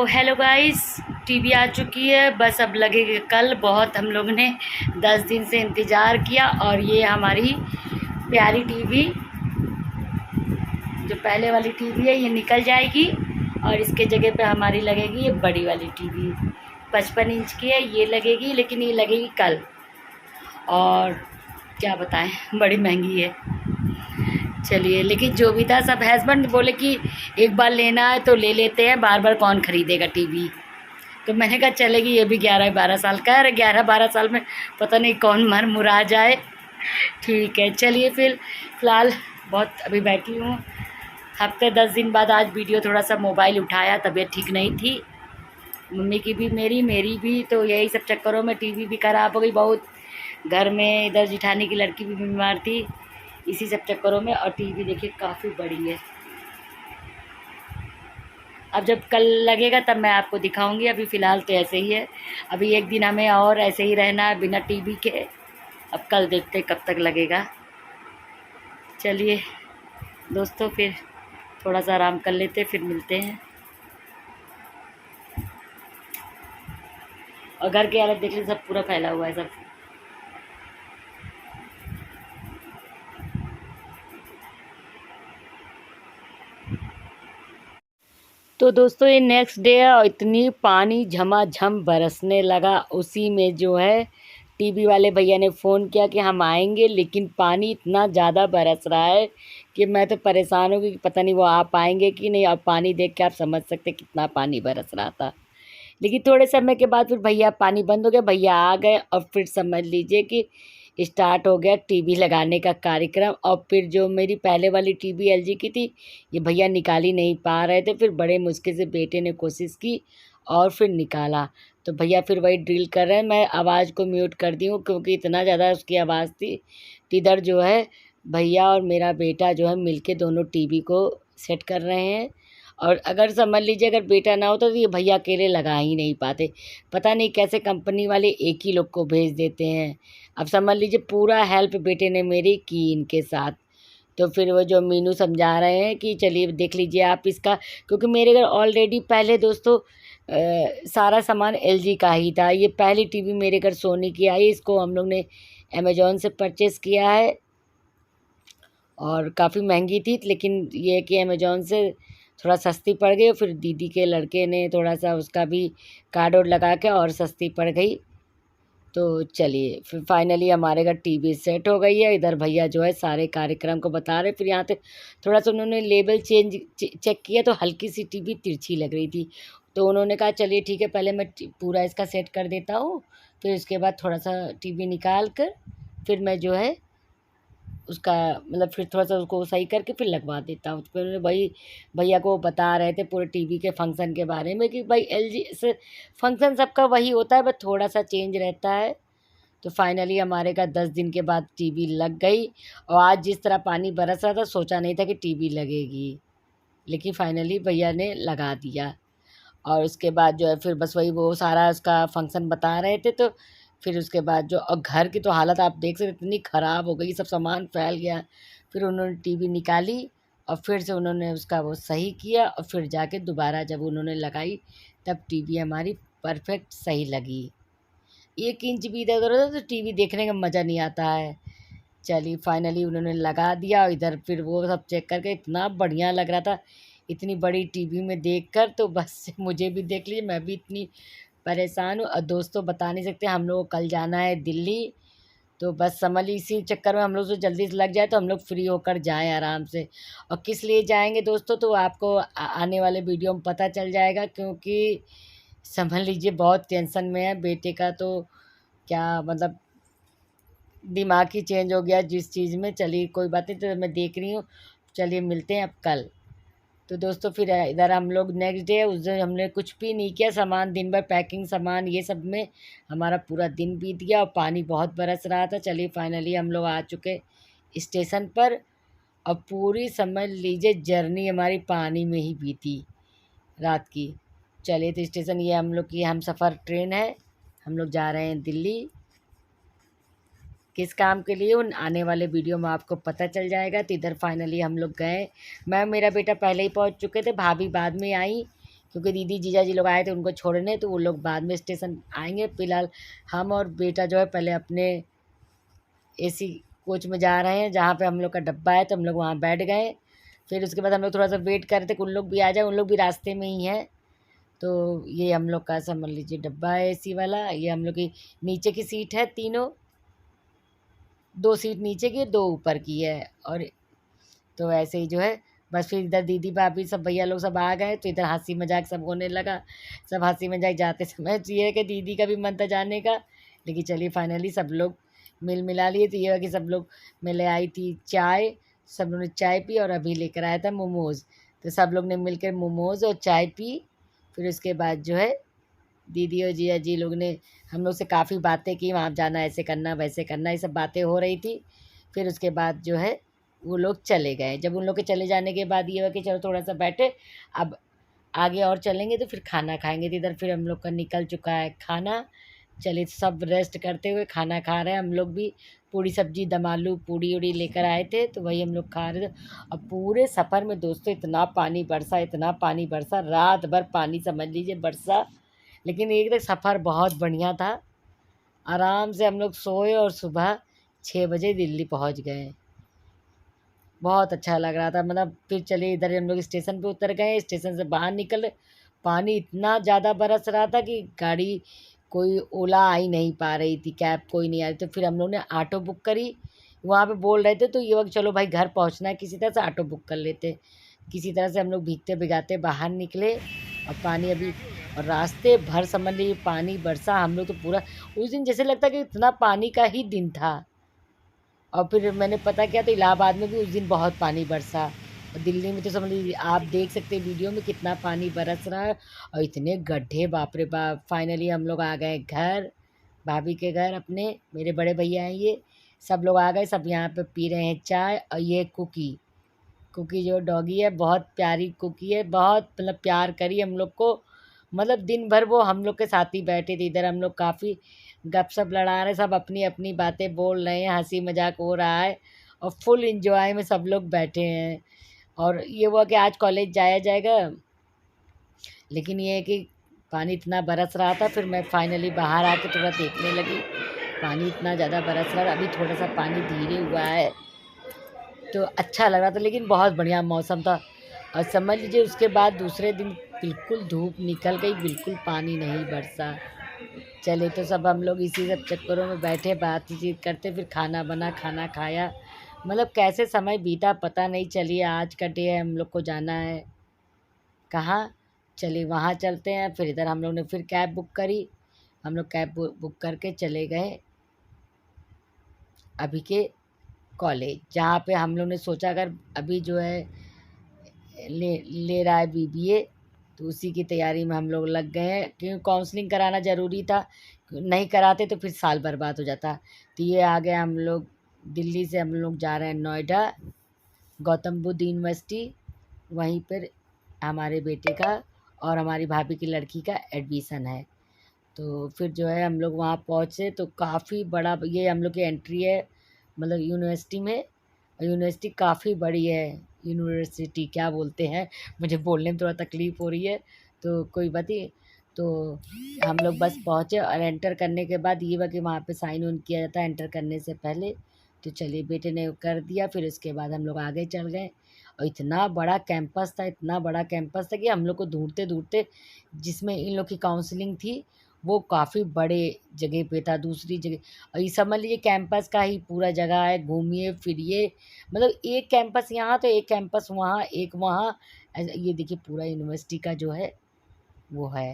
Hello guys, TV आ चुकी है। बस अब लगेगा कल। बहुत हम लोग ने 10 दिन से इंतज़ार किया और ये हमारी प्यारी टीवी, जो पहले वाली टीवी है, ये निकल जाएगी और इसके जगह पे हमारी लगेगी ये बड़ी वाली टीवी। 55 इंच की है, ये लगेगी, लेकिन ये लगेगी कल। और क्या बताएं, बड़ी महंगी है। चलिए, लेकिन जो भी था सब, हस्बैंड बोले कि एक बार लेना है तो ले लेते हैं, बार बार कौन ख़रीदेगा टीवी। तो मैंने कहा चलेगी, ये भी 11-12 साल का है। अरे 11-12 साल में पता नहीं कौन मर मुरा जाए। ठीक है, चलिए फ़िलहाल बहुत अभी बैठी हूँ। हफ्ते 10 दिन बाद आज वीडियो थोड़ा सा मोबाइल उठाया, तबीयत ठीक नहीं थी मम्मी की भी, मेरी भी। तो यही सब चक्करों में टीवी भी ख़राब हो गई बहुत। घर में इधर जिठानी की लड़की भी बीमार थी, इसी सब चक्करों में। और टीवी देखिए काफ़ी बड़ी है। अब जब कल लगेगा तब मैं आपको दिखाऊंगी। अभी फ़िलहाल तो ऐसे ही है। अभी एक दिन हमें और ऐसे ही रहना है बिना टीवी के। अब कल देखते कब तक लगेगा। चलिए दोस्तों, फिर थोड़ा सा आराम कर लेते, फिर मिलते हैं। और घर की हालत देख लीजिए, सब पूरा फैला हुआ है सब। तो दोस्तों, ये नेक्स्ट डे है और इतनी पानी झमाझम बरसने लगा। उसी में जो है टीवी वाले भैया ने फ़ोन किया कि हम आएंगे, लेकिन पानी इतना ज़्यादा बरस रहा है कि मैं तो परेशान हो गई कि पता नहीं वो आ पाएंगे कि नहीं। और पानी देख के आप समझ सकते कितना पानी बरस रहा था। लेकिन थोड़े समय के बाद फिर भैया, पानी बंद हो गया, भैया आ गए और फिर समझ लीजिए कि स्टार्ट हो गया टीवी लगाने का कार्यक्रम। और फिर जो मेरी पहले वाली टीवी एलजी की थी, ये भैया निकाल ही नहीं पा रहे थे। फिर बड़े मुश्किल से बेटे ने कोशिश की और फिर निकाला। तो भैया फिर वही ड्रिल कर रहे हैं। मैं आवाज़ को म्यूट कर दी हूँ क्योंकि इतना ज़्यादा उसकी आवाज़ थी। तो इधर जो है भैया और मेरा बेटा जो है मिलके दोनों टीवी को सेट कर रहे हैं। और अगर समझ लीजिए, अगर बेटा ना होता तो ये भैया अकेले लगा ही नहीं पाते। पता नहीं कैसे कंपनी वाले एक ही लोग को भेज देते हैं। अब समझ लीजिए पूरा हेल्प बेटे ने मेरी की इनके साथ। तो फिर वो जो मीनू समझा रहे हैं कि चलिए देख लीजिए आप इसका, क्योंकि मेरे घर ऑलरेडी पहले दोस्तों सारा सामान एलजी का ही था। ये पहली टीवी मेरे घर सोनी की आई, इसको हम लोग ने अमेज़ॉन से परचेज़ किया है और काफ़ी महंगी थी, लेकिन ये है कि अमेज़ॉन से थोड़ा सस्ती पड़ गई। और फिर दीदी के लड़के ने थोड़ा सा उसका भी कार्ड वार्ड लगा के और सस्ती पड़ गई। तो चलिए, फिर फाइनली हमारे घर टीवी सेट हो गई है। इधर भैया जो है सारे कार्यक्रम को बता रहे। फिर यहाँ पे थोड़ा सा उन्होंने लेबल चेक किया तो हल्की सी टीवी तिरछी लग रही थी। तो उन्होंने कहा चलिए ठीक है, पहले मैं पूरा इसका सेट कर देता हूँ, फिर उसके बाद थोड़ा सा टीवी निकाल कर फिर मैं जो है उसका मतलब फिर थोड़ा सा उसको सही करके फिर लगवा देता हूँ। तो फिर उन्होंने वही भैया को बता रहे थे पूरे टीवी के फंक्शन के बारे में कि भाई एलजी से फंक्शन सबका वही होता है, बस थोड़ा सा चेंज रहता है। तो फाइनली हमारे का 10 दिन के बाद टीवी लग गई। और आज जिस तरह पानी बरस रहा था, सोचा नहीं था कि टीवी लगेगी, लेकिन फाइनली भैया ने लगा दिया। और उसके बाद जो है फिर बस वही वो सारा उसका फंक्शन बता रहे थे। तो फिर उसके बाद जो, और घर की तो हालत आप देख सकते इतनी ख़राब हो गई, सब सामान फैल गया। फिर उन्होंने टीवी निकाली और फिर से उन्होंने उसका वो सही किया और फिर जाके दोबारा जब उन्होंने लगाई तब टीवी हमारी परफेक्ट सही लगी। 1 इंच भी इधर उधर होता तो टीवी देखने का मज़ा नहीं आता है। चलिए फाइनली उन्होंने लगा दिया और इधर फिर वो सब चेक करके इतना बढ़िया लग रहा था। इतनी बड़ी टीवी में देखकर तो बस मुझे भी देख लीजिए, मैं भी इतनी परेशान हूँ। और दोस्तों बता नहीं सकते, हम लोग को कल जाना है दिल्ली। तो बस समझ लीजिए इसी चक्कर में हम लोग से जल्दी से लग जाए तो हम लोग फ्री होकर जाएँ आराम से। और किस लिए जाएँगे दोस्तों, तो आपको आने वाले वीडियो में पता चल जाएगा। क्योंकि समझ लीजिए बहुत टेंशन में है बेटे का। तो क्या मतलब दिमाग ही चेंज हो गया जिस चीज़ में। चलिए कोई बात नहीं, तो मैं देख रही हूँ। चलिए मिलते हैं अब कल। तो दोस्तों फिर इधर हम लोग नेक्स्ट डे, उस दिन हमने कुछ भी नहीं किया, सामान दिन भर पैकिंग सामान ये सब में हमारा पूरा दिन बीत गया और पानी बहुत बरस रहा था। चलिए फाइनली हम लोग आ चुके स्टेशन पर। और पूरी समझ लीजिए जर्नी हमारी पानी में ही बीती रात की। चलिए, तो स्टेशन ये हम लोग की हम सफ़र ट्रेन है, हम लोग जा रहे हैं दिल्ली। किस काम के लिए, उन आने वाले वीडियो में आपको पता चल जाएगा। तो इधर फाइनली हम लोग गए। मैं मेरा बेटा पहले ही पहुंच चुके थे, भाभी बाद में आई क्योंकि दीदी जीजा जी लोग आए थे उनको छोड़ने, तो वो लोग बाद में स्टेशन आएंगे। फिलहाल हम और बेटा जो है पहले अपने एसी कोच में जा रहे हैं, जहाँ पे हम लोग का डब्बा है, तो हम लोग वहाँ बैठ गए। फिर उसके बाद हम लोग थोड़ा सा वेट कर रहे थे कि उन लोग भी आ जाए, उन लोग भी रास्ते में ही हैं। तो ये हम लोग का समझ लीजिए डब्बा है एसी वाला। ये हम लोग की नीचे की सीट है तीनों, 2 सीट नीचे की, 2 ऊपर की है। और तो ऐसे ही जो है, बस फिर इधर दीदी भाभी सब भैया लोग सब आ गए, तो इधर हंसी मजाक सब होने लगा। सब हंसी मजाक जाते समय तो ये है कि दीदी का भी मन था जाने का, लेकिन चलिए फाइनली सब लोग मिल मिला लिए। तो ये है कि सब लोग मिले, आई थी चाय, सब लोग ने चाय पी, और अभी लेकर आया था मोमोज़। तो सब लोग ने मिलकर मोमोज़ और चाय पी। फिर उसके बाद जो है दीदी और जिया जी लोग ने हम लोग से काफ़ी बातें की, वहाँ जाना, ऐसे करना, वैसे करना, ये सब बातें हो रही थी। फिर उसके बाद जो है वो लोग चले गए। जब उन लोग के चले जाने के बाद ये हुआ कि चलो थोड़ा सा बैठे, अब आगे और चलेंगे तो फिर खाना खाएंगे। तो इधर फिर हम लोग का निकल चुका है खाना। चलिए सब रेस्ट करते हुए खाना खा रहे हैं हम लोग भी। पूड़ी सब्जी दम आलू पूड़ी उड़ी लेकर आए थे, तो वही हम लोग खा रहे थे। अब पूरे सफ़र में दोस्तों इतना पानी बरसा, इतना पानी बरसा, रात भर पानी समझ लीजिए बरसा। लेकिन एक तो सफ़र बहुत बढ़िया था। आराम से हम लोग सोए और सुबह 6 बजे दिल्ली पहुंच गए। बहुत अच्छा लग रहा था। मतलब फिर चलिए इधर हम लोग स्टेशन पे उतर गए, स्टेशन से बाहर निकले। पानी इतना ज़्यादा बरस रहा था कि गाड़ी कोई ओला आ ही नहीं पा रही थी, कैब कोई नहीं आ रही। तो फिर हम लोग ने ऑटो बुक करी। वहाँ पे बोल रहे थे तो ये वक्त चलो भाई घर पहुँचना है, किसी तरह से ऑटो बुक कर लेते। किसी तरह से हम लोग भीगते भिगाते बाहर निकले। और पानी अभी, और रास्ते भर समझ लीजिए पानी बरसा। हम लोग तो पूरा उस दिन जैसे लगता कि इतना पानी का ही दिन था। और फिर मैंने पता किया तो इलाहाबाद में भी उस दिन बहुत पानी बरसा। और दिल्ली में तो समझ लीजिए आप देख सकते हैं वीडियो में कितना पानी बरस रहा है, और इतने गड्ढे, बाप रे बाप। फाइनली हम लोग आ गए घर, भाभी के घर अपने। मेरे बड़े भैया हैं ये, सब लोग आ गए। सब यहाँ पे पी रहे हैं चाय। और ये कुकी, कुकी जो डॉगी है, बहुत प्यारी कुकी है, बहुत मतलब प्यार करी हम लोग को। मतलब दिन भर वो हम लोग के साथ ही बैठे थे। इधर हम लोग काफ़ी गपशप लड़ा रहे, सब अपनी अपनी बातें बोल रहे हैं, हंसी मजाक हो रहा है, और फुल इंजॉय में सब लोग बैठे हैं। और ये हुआ कि आज कॉलेज जाया जाएगा, लेकिन ये है कि पानी इतना बरस रहा था। फिर मैं फाइनली बाहर आके थोड़ा देखने लगी, पानी इतना ज़्यादा बरस रहा था। अभी थोड़ा सा पानी धीरे हुआ है, तो अच्छा लग रहा था, लेकिन बहुत बढ़िया मौसम था। और समझ लीजिए उसके बाद दूसरे दिन बिल्कुल धूप निकल गई, बिल्कुल पानी नहीं बरसा। चले तो सब हम लोग इसी सब चक्करों में बैठे बातचीत करते, फिर खाना बना, खाना खाया। मतलब कैसे समय बीता पता नहीं। चलिए आज का डे है, हम लोग को जाना है कहाँ, चलिए वहाँ चलते हैं। फिर इधर हम लोग ने फिर कैब बुक करी। हम लोग कैब बुक करके चले गए अभी के कॉलेज, जहाँ पे हम लोग ने सोचा अगर अभी जो है ले ले रहा है बीबीए, तो उसी की तैयारी में हम लोग लग गए हैं, क्योंकि काउंसलिंग कराना ज़रूरी था। नहीं कराते तो फिर साल बर्बाद हो जाता। तो ये आ गए हम लोग, दिल्ली से हम लोग जा रहे हैं नोएडा, गौतम बुद्ध यूनिवर्सिटी। वहीं पर हमारे बेटे का और हमारी भाभी की लड़की का एडमिशन है। तो फिर जो है हम लोग वहाँ पहुँचे, तो काफ़ी बड़ा ये हम लोग की एंट्री है, मतलब यूनिवर्सिटी में। और यूनिवर्सिटी काफ़ी बड़ी है। यूनिवर्सिटी क्या बोलते हैं, मुझे बोलने में थोड़ा तकलीफ़ हो रही है, तो कोई बात नहीं। तो हम लोग बस पहुँचे, और एंटर करने के बाद ये हुआ कि वहाँ पे साइन उन किया जाता है एंटर करने से पहले। तो चलिए बेटे ने कर दिया, फिर उसके बाद हम लोग आगे चल गए। और इतना बड़ा कैंपस था, इतना बड़ा कैंपस था कि हम लोग को ढूँढते ढूँढते, जिसमें इन लोग की काउंसलिंग थी, वो काफ़ी बड़े जगह पे था, दूसरी जगह। और ये समझ लीजिए कैंपस का ही पूरा जगह है, घूमिए फिरिए। मतलब एक कैंपस यहाँ तो एक कैंपस वहाँ, एक वहाँ, ऐसे ये देखिए पूरा यूनिवर्सिटी का जो है वो है।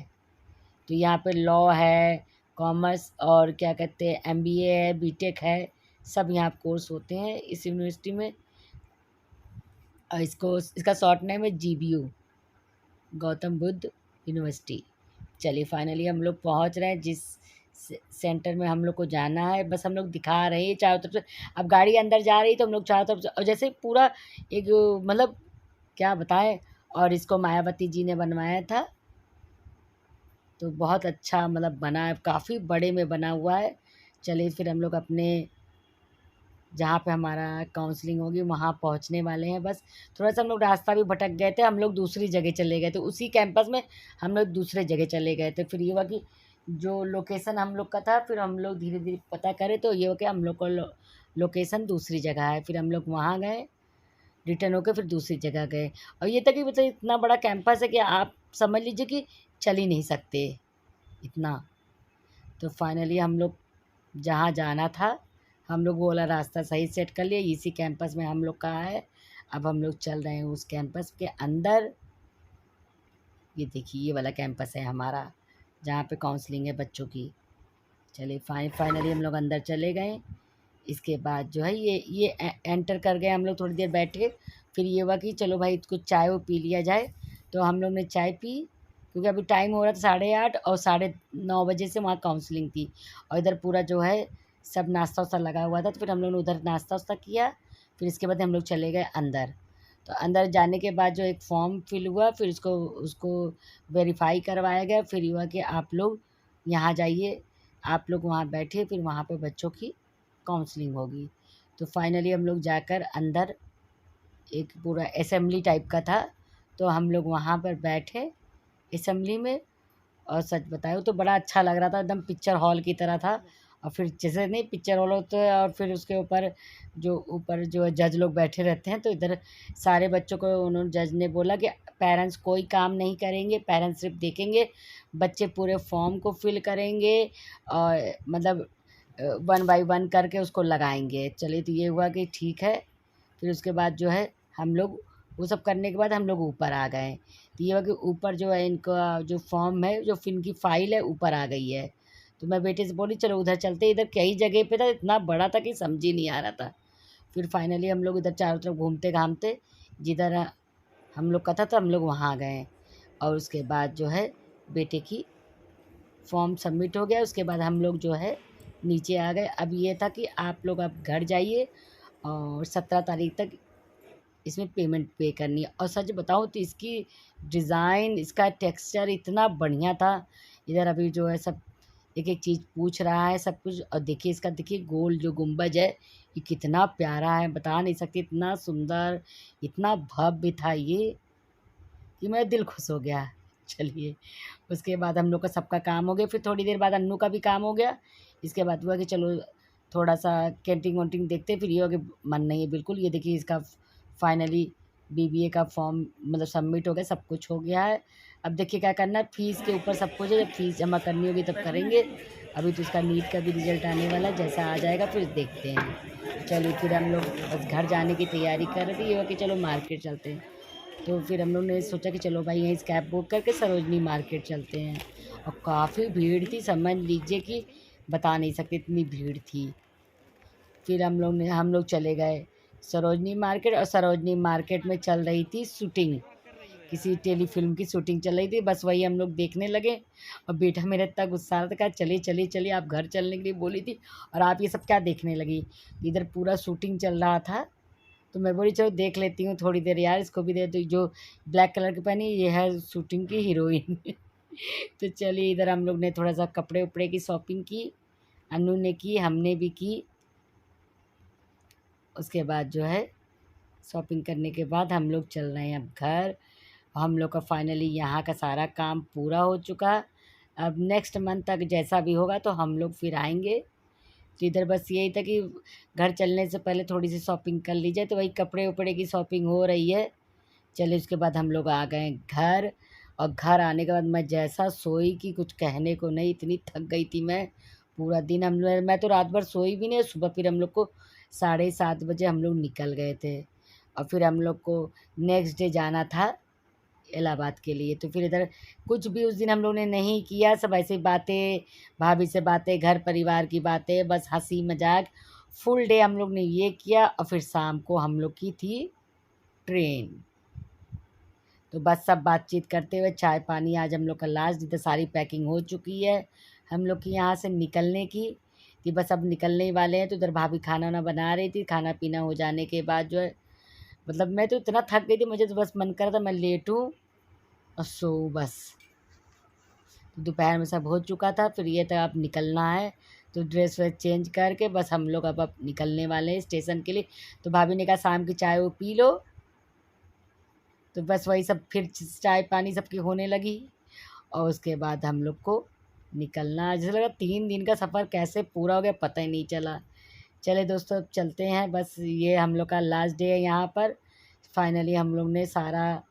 तो यहाँ पे लॉ है, कॉमर्स, और क्या कहते हैं एमबीए है, बीटेक है, सब यहाँ कोर्स होते हैं इस यूनिवर्सिटी में। और इसका शॉर्ट नेम है जीबीयू, गौतम बुद्ध यूनिवर्सिटी। चलिए फाइनली हम लोग पहुंच रहे हैं जिस सेंटर में हम लोग को जाना है। बस हम लोग दिखा रहे हैं चारों तरफ से। अब गाड़ी अंदर जा रही है तो हम लोग चारों तरफ से, और जैसे पूरा एक मतलब क्या बताएं। और इसको मायावती जी ने बनवाया था, तो बहुत अच्छा मतलब बना है, काफ़ी बड़े में बना हुआ है। चलिए फिर हम लोग अपने जहाँ पे हमारा काउंसलिंग होगी वहाँ पहुँचने वाले हैं बस। थोड़ा सा हम लोग रास्ता भी भटक गए थे, हम लोग दूसरी जगह चले गए थे, उसी कैंपस में हम लोग दूसरे जगह चले गए थे। फिर ये हुआ कि जो लोकेशन हम लोग का था, फिर हम लोग धीरे धीरे पता करें तो ये हो कि हम लोग को लोकेशन दूसरी जगह है। फिर हम लोग वहाँ गए, रिटर्न होकर फिर दूसरी जगह गए। और ये था कि मतलब इतना बड़ा कैंपस है कि आप समझ लीजिए कि चल ही नहीं सकते इतना। तो फाइनली हम लोग जहाँ जाना था, हम लोग वो वाला रास्ता सही सेट कर लिया, इसी कैंपस में हम लोग का है। अब हम लोग चल रहे हैं उस कैंपस के अंदर। ये देखिए ये वाला कैंपस है हमारा, जहाँ पे काउंसलिंग है बच्चों की। चलिए फाइनली हम लोग अंदर चले गए। इसके बाद जो है ये एंटर कर गए हम लोग, थोड़ी देर बैठे। फिर ये हुआ कि चलो भाई कुछ चाय वो पी लिया जाए। तो हम लोग ने चाय पी, क्योंकि अभी टाइम हो रहा था 8:30 और 9:30 से वहाँ काउंसलिंग थी। और इधर पूरा जो है सब नाश्ता वास्ता लगा हुआ था, तो फिर हम लोग ने उधर नाश्ता वास्ता किया। फिर इसके बाद हम लोग चले गए अंदर। तो अंदर जाने के बाद जो एक फॉर्म फिल हुआ, फिर उसको उसको वेरीफाई करवाया गया। फिर ये हुआ कि आप लोग यहाँ जाइए, आप लोग वहाँ बैठिए, फिर वहाँ पे बच्चों की काउंसलिंग होगी। तो फाइनली हम लोग जाकर अंदर, एक पूरा असेंबली टाइप का था, तो हम लोग वहाँ पर बैठे असेंबली में। और सच बताऊँ तो बड़ा अच्छा लग रहा था, एकदम पिक्चर हॉल की तरह था। और फिर जैसे नहीं पिक्चर हॉल होते हैं, और फिर उसके ऊपर जो जज लोग बैठे रहते हैं, तो इधर सारे बच्चों को उन्होंने जज ने बोला कि पेरेंट्स कोई काम नहीं करेंगे, पेरेंट्स सिर्फ देखेंगे, बच्चे पूरे फॉर्म को फिल करेंगे और मतलब 1 बाय 1 करके उसको लगाएंगे। चलिए तो ये हुआ कि ठीक है। फिर उसके बाद जो है हम लोग वो सब करने के बाद हम लोग ऊपर आ गए। तो ये हुआ कि ऊपर जो है इनका जो फॉर्म है, जो इनकी फ़ाइल है ऊपर आ गई है। तो मैं बेटे से बोली चलो उधर चलते हैं, इधर कई जगह पे था, इतना बड़ा था कि समझ ही नहीं आ रहा था। फिर फाइनली हम लोग इधर चारों तरफ घूमते-घामते जिधर हम लोग का था, तो हम लोग वहाँ गए। और उसके बाद जो है बेटे की फॉर्म सबमिट हो गया। उसके बाद हम लोग जो है नीचे आ गए। अब ये था कि आप लोग अब घर जाइए और 17 तारीख तक इसमें पेमेंट पे करनी है। और सच बताऊँ तो इसकी डिज़ाइन, इसका टेक्सचर इतना बढ़िया था। इधर अभी जो है सब एक-एक चीज़ पूछ रहा है सब कुछ। और देखिए इसका देखिए गोल जो गुंबज है, ये कितना प्यारा है, बता नहीं सकती, इतना सुंदर, इतना भव्य था ये कि मेरा दिल खुश हो गया। चलिए, उसके बाद हम लोग का सबका काम हो गया। फिर थोड़ी देर बाद अन्नू का भी काम हो गया। इसके बाद हुआ कि चलो थोड़ा-सा कैंटीन वैंटीन देखते हैं। फिर ये हो कि मन नहीं है बिल्कुल। ये देखिए इसका फाइनली बीबीए का फॉर्म मतलब सबमिट हो गया, सब कुछ हो गया है। अब देखिए क्या करना है, फ़ीस के ऊपर सब कुछ है, जब फ़ीस जमा करनी होगी तब करेंगे। अभी तो इसका नीट का भी रिज़ल्ट आने वाला है, जैसा आ जाएगा फिर देखते हैं। चलिए फिर हम लोग बस घर जाने की तैयारी कर रहे थे। ये हुआ कि चलो मार्केट चलते हैं। तो फिर हम लोग ने सोचा कि चलो भाई यहीं से कैब बुक करके सरोजनी मार्केट चलते हैं। और काफ़ी भीड़ थी, समझ लीजिए कि बता नहीं सकते इतनी भीड़ थी। फिर हम लोग चले गए सरोजनी मार्केट। और सरोजनी मार्केट में चल रही थी शूटिंग, किसी टेलीफ़िल्म की शूटिंग चल रही थी, बस वही हम लोग देखने लगे। और बेटा मेरा इतना गुस्सा आ रहा था, कहा चलिए चलिए चलिए, आप घर चलने के लिए बोली थी और आप ये सब क्या देखने लगी। इधर पूरा शूटिंग चल रहा था, तो मैं बोली चलो देख लेती हूँ थोड़ी देर यार, इसको भी दे दो। जो ब्लैक कलर की पहनी ये है शूटिंग की हीरोइन। तो चलिए इधर हम लोग ने थोड़ा सा कपड़े उपड़े की शॉपिंग की, अनु ने की, हमने भी की। उसके बाद जो है शॉपिंग करने के बाद हम लोग चल रहे हैं अब घर। हम लोग का फाइनली यहाँ का सारा काम पूरा हो चुका। अब नेक्स्ट मंथ तक जैसा भी होगा तो हम लोग फिर आएंगे। तो इधर बस यही था कि घर चलने से पहले थोड़ी सी शॉपिंग कर ली जाए, तो वही कपड़े उपड़े की शॉपिंग हो रही है। चलिए उसके बाद हम लोग आ गए घर। और घर आने के बाद मैं जैसा सोई कि कुछ कहने को नहीं, इतनी थक गई थी मैं। पूरा दिन मैं तो रात भर सोई भी नहीं। सुबह फिर हम लोग को 7:30 बजे हम लोग निकल गए थे। और फिर हम लोग को नेक्स्ट डे जाना था इलाहाबाद के लिए। तो फिर इधर कुछ भी उस दिन हम लोग ने नहीं किया, सब ऐसे ही बातें, भाभी से बातें, घर परिवार की बातें, बस हँसी मज़ाक। फुल डे हम लोग ने ये किया। और फिर शाम को हम लोग की थी ट्रेन। तो बस सब बातचीत करते हुए चाय पानी, आज हम लोग का लास्ट, जिधर सारी पैकिंग हो चुकी है हम लोग की यहाँ से निकलने की। कि बस अब निकलने ही वाले हैं। तो उधर भाभी खाना वाना बना रही थी। खाना पीना हो जाने के बाद जो है मतलब मैं तो इतना थक गई थी, मुझे तो बस मन कर रहा था मैं लेटूँ और सोऊँ बस। दोपहर में सब हो चुका था। फिर ये था अब निकलना है। तो ड्रेस वेस चेंज करके बस हम लोग अब निकलने वाले हैं स्टेशन के लिए। तो भाभी ने कहा शाम की चाय वो पी लो। तो बस वही सब फिर चाय पानी सबकी होने लगी और उसके बाद हम लोग को निकलना, जैसे लगा 3 दिन का सफ़र कैसे पूरा हो गया पता ही नहीं चला। चले दोस्तों अब चलते हैं, बस ये हम लोग का लास्ट डे है यहाँ पर। फाइनली हम लोग ने सारा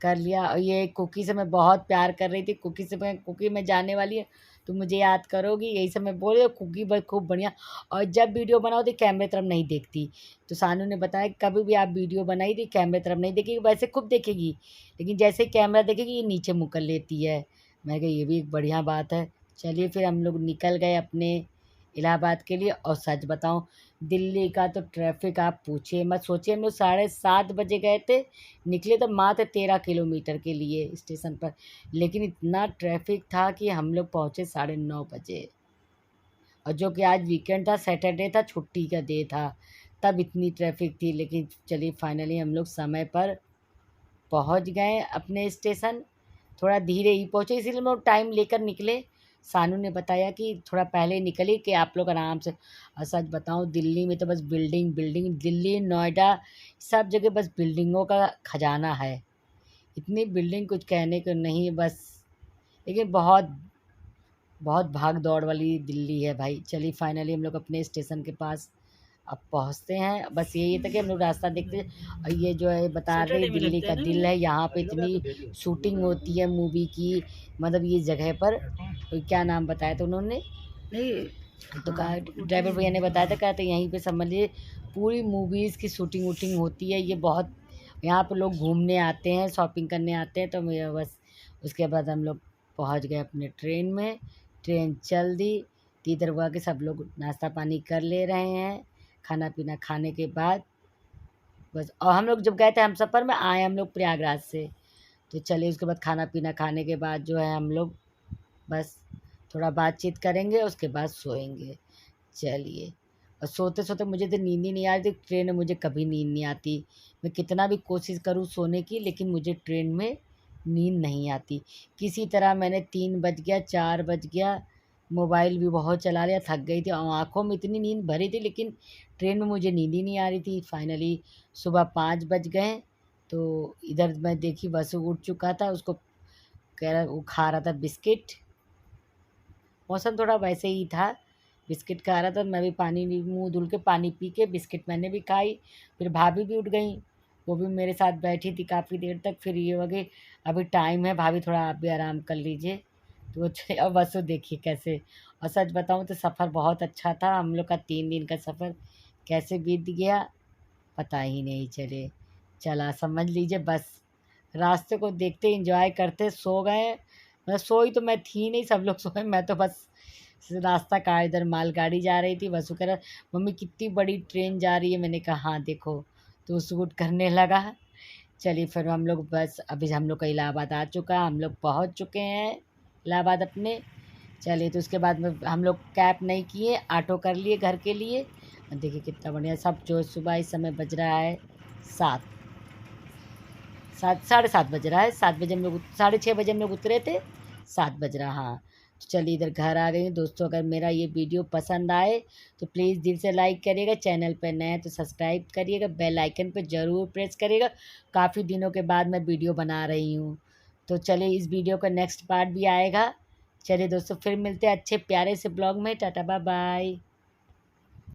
कर लिया। और ये कुकी से मैं बहुत प्यार कर रही थी, कुकी से मैं कुकी में जाने वाली है तो मुझे याद करोगी, यही सब मैं बोल रही हूँ। कुकी बस खूब बढ़िया। और जब वीडियो बनाओ तो कैमरे तरफ नहीं देखती। तो सानू ने बताया कि कभी भी आप वीडियो बनाई थी कैमरे तरफ नहीं देखेगी, वैसे खूब देखेगी लेकिन जैसे ही कैमरा देखेगी ये नीचे मुँह कर लेती है। मैं कहा ये भी एक बढ़िया बात है। चलिए फिर हम लोग निकल गए अपने इलाहाबाद के लिए। और सच बताऊं, दिल्ली का तो ट्रैफिक आप पूछिए मत। सोचिए हम लोग 7:30 बजे गए थे, निकले तो मात्र 13 किलोमीटर के लिए स्टेशन पर, लेकिन इतना ट्रैफिक था कि हम लोग पहुँचे 9:30 बजे। और जो कि आज वीकेंड था, सैटरडे था, छुट्टी का डे था, तब इतनी ट्रैफिक थी। लेकिन चलिए फाइनली हम लोग समय पर पहुंच गए अपने स्टेशन। थोड़ा धीरे ही पहुँचे इसीलिए हम लोग टाइम लेकर निकले। सानू ने बताया कि थोड़ा पहले निकली कि आप लोग आराम से। और सच बताऊँ दिल्ली में तो बस बिल्डिंग बिल्डिंग, दिल्ली नोएडा सब जगह बस बिल्डिंगों का खजाना है। इतनी बिल्डिंग कुछ कहने को नहीं बस। लेकिन बहुत बहुत भाग दौड़ वाली दिल्ली है भाई। चलिए फाइनली हम लोग अपने स्टेशन के पास अब पहुँचते हैं। बस यही था कि हम लोग रास्ता देखते। और ये जो है बता रहे दिल्ली का दिल है, यहाँ पे इतनी शूटिंग होती है मूवी की, मतलब ये जगह पर। तो क्या नाम बताया था उन्होंने, नहीं तो कहा ड्राइवर भैया ने बताया था, कहा था यहीं पे समझ लीजिए पूरी मूवीज़ की शूटिंग वूटिंग होती है। ये बहुत यहाँ पर लोग घूमने आते हैं, शॉपिंग करने आते हैं। तो मैं बस उसके बाद हम लोग पहुँच गए अपने ट्रेन में। ट्रेन चल दी, तो इधर हुआ कि सब लोग नाश्ता पानी कर ले रहे हैं। खाना पीना खाने के बाद बस। और हम लोग जब गए थे हम सफ़र में आए हम लोग प्रयागराज से। तो चलिए उसके बाद खाना पीना खाने के बाद जो है हम लोग बस थोड़ा बातचीत करेंगे, उसके बाद सोएंगे। चलिए, और सोते सोते मुझे तो नींद ही नहीं आ रही थी। ट्रेन में मुझे कभी नींद नहीं आती, मैं कितना भी कोशिश करूँ सोने की लेकिन मुझे ट्रेन में नींद नहीं आती। किसी तरह मैंने 3 बज गया, 4 बज गया, मोबाइल भी बहुत चला लिया, थक गई थी और आँखों में इतनी नींद भरी थी लेकिन ट्रेन में मुझे नींद ही नहीं आ रही थी। फाइनली सुबह 5 बज गए। तो इधर मैं देखी वसु उठ चुका था, उसको कह रहा वो खा रहा था बिस्किट। मौसम थोड़ा वैसे ही था, बिस्किट खा रहा था। मैं भी पानी मुँह धुल के पानी पी के बिस्किट मैंने भी खाई। फिर भाभी भी उठ गई, वो भी मेरे साथ बैठी थी काफ़ी देर तक। फिर ये हो गई अभी टाइम है भाभी थोड़ा आप भी आराम कर लीजिए। तो वो अब बस वो देखिए कैसे। और सच बताऊँ तो सफ़र बहुत अच्छा था। हम लोग का 3 दिन का सफ़र कैसे बीत गया पता ही नहीं चला। समझ लीजिए बस रास्ते को देखते एंजॉय करते सो गए। मैं सोई तो मैं थी नहीं, सब लोग सोए, मैं तो बस रास्ता का इधर मालगाड़ी जा रही थी। वसु कह रहा मम्मी कितनी बड़ी ट्रेन जा रही है, मैंने कहा हाँ देखो। तो वो शूट करने लगा। चलिए फिर हम लोग बस अभी हम लोग का इलाहाबाद आ चुका, हम लोग पहुंच चुके हैं इलाहाबाद अपने। चलिए तो उसके बाद में हम लोग कैब नहीं किए, ऑटो कर लिए घर के लिए। और देखिए कितना बढ़िया सब। जो सुबह इस समय बज रहा है 7, 7, 7:30 बज रहा है। 7 बजे हम लोग 6:30 बजे हम लोग उतरे थे, 7 बज रहा हाँ। तो चलिए इधर घर आ गई हूँ। दोस्तों अगर मेरा ये वीडियो पसंद आए तो प्लीज़ दिल से लाइक करिएगा, चैनल पर नए हैं तो सब्सक्राइब करिएगा, बेल आइकन पर ज़रूर प्रेस करिएगा। काफ़ी दिनों के बाद मैं वीडियो बना रही हूँ। तो चलिए इस वीडियो का नेक्स्ट पार्ट भी आएगा। चलिए दोस्तों फिर मिलते हैं अच्छे प्यारे से ब्लॉग में। Ta-ta bye bye.